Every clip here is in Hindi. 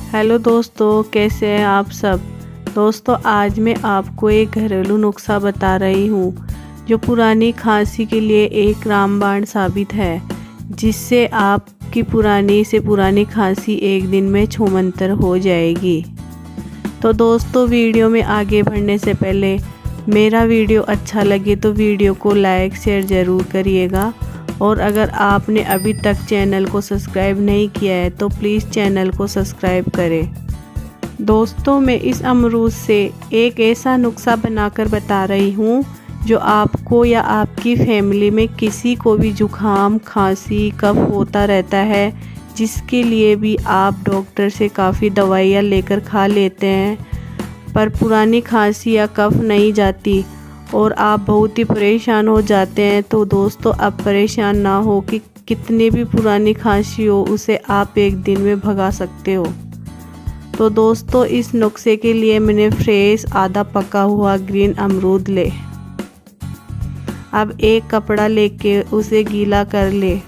हेलो दोस्तों, कैसे हैं आप सब। दोस्तों, आज मैं आपको एक घरेलू नुस्खा बता रही हूँ जो पुरानी खांसी के लिए एक रामबाण साबित है, जिससे आपकी पुरानी से पुरानी खांसी एक दिन में छूमंतर हो जाएगी। तो दोस्तों, वीडियो में आगे बढ़ने से पहले मेरा वीडियो अच्छा लगे तो वीडियो को लाइक शेयर ज़रूर करिएगा, और अगर आपने अभी तक चैनल को सब्सक्राइब नहीं किया है तो प्लीज़ चैनल को सब्सक्राइब करें। दोस्तों, मैं इस अमरूद से एक ऐसा नुस्खा बनाकर बता रही हूँ जो आपको या आपकी फैमिली में किसी को भी जुकाम, खांसी, कफ होता रहता है, जिसके लिए भी आप डॉक्टर से काफ़ी दवाइयाँ लेकर खा लेते हैं, पर पुरानी खांसी या कफ नहीं जाती और आप बहुत ही परेशान हो जाते हैं। तो दोस्तों, अब परेशान ना हो कि कितनी भी पुरानी खांसी हो उसे आप एक दिन में भगा सकते हो। तो दोस्तों, इस नुस्खे के लिए मैंने फ्रेश आधा पका हुआ ग्रीन अमरूद ले। अब एक कपड़ा लेके उसे गीला कर ले।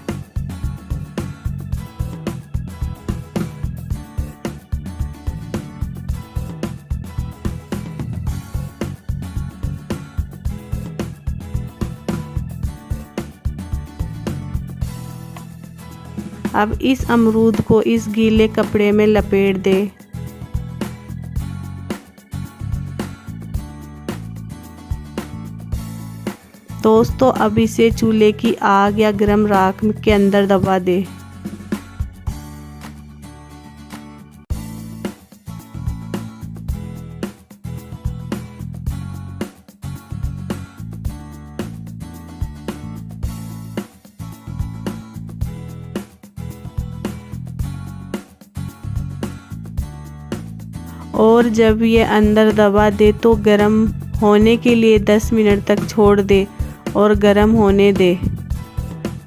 अब इस अमरूद को इस गीले कपड़े में लपेट दे। दोस्तों, अब इसे चूल्हे की आग या गर्म राख के अंदर दबा दे। और जब ये अंदर दबा दे तो गर्म होने के लिए 10 मिनट तक छोड़ दे और गर्म होने दे।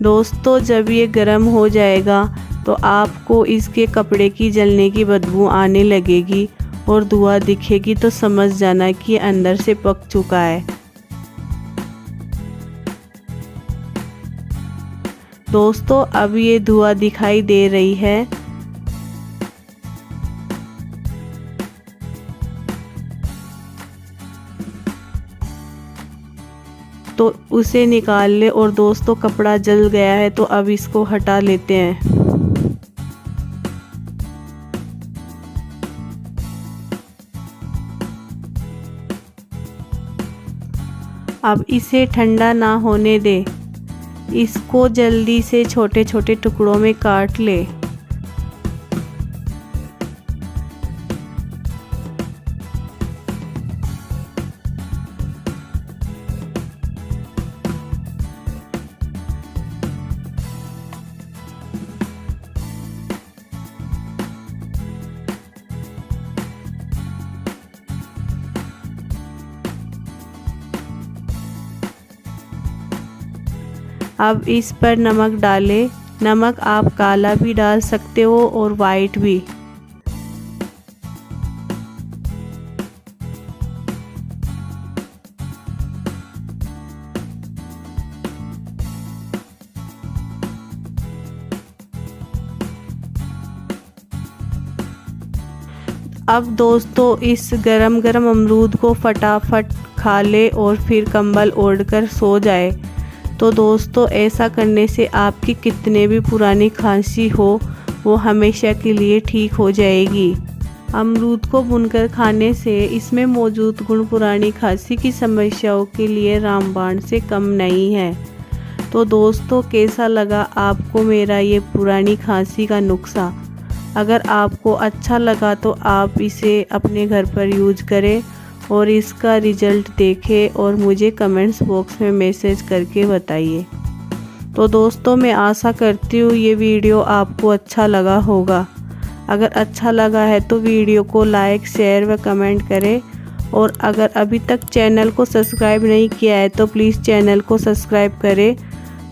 दोस्तों, जब ये गर्म हो जाएगा तो आपको इसके कपड़े की जलने की बदबू आने लगेगी और धुआं दिखेगी, तो समझ जाना कि ये अंदर से पक चुका है। दोस्तों, अब ये धुआं दिखाई दे रही है, तो उसे निकाल ले। और दोस्तों, कपड़ा जल गया है तो अब इसको हटा लेते हैं। अब इसे ठंडा ना होने दे। इसको जल्दी से छोटे छोटे टुकड़ों में काट ले। अब इस पर नमक डालें। नमक आप काला भी डाल सकते हो और वाइट भी। अब दोस्तों, इस गरम गरम अमरूद को फटाफट खा ले और फिर कंबल ओढ़कर सो जाए। तो दोस्तों, ऐसा करने से आपकी कितने भी पुरानी खांसी हो वो हमेशा के लिए ठीक हो जाएगी। अमरूद को भूनकर खाने से इसमें मौजूद गुण पुरानी खांसी की समस्याओं के लिए रामबाण से कम नहीं है। तो दोस्तों, कैसा लगा आपको मेरा ये पुरानी खांसी का नुस्खा। अगर आपको अच्छा लगा तो आप इसे अपने घर पर यूज करें और इसका रिजल्ट देखें और मुझे कमेंट्स बॉक्स में मैसेज करके बताइए। तो दोस्तों, मैं आशा करती हूँ ये वीडियो आपको अच्छा लगा होगा। अगर अच्छा लगा है तो वीडियो को लाइक, शेयर व कमेंट करें, और अगर अभी तक चैनल को सब्सक्राइब नहीं किया है तो प्लीज़ चैनल को सब्सक्राइब करें।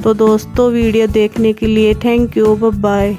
तो दोस्तों, वीडियो देखने के लिए थैंक यू, बाय बाय।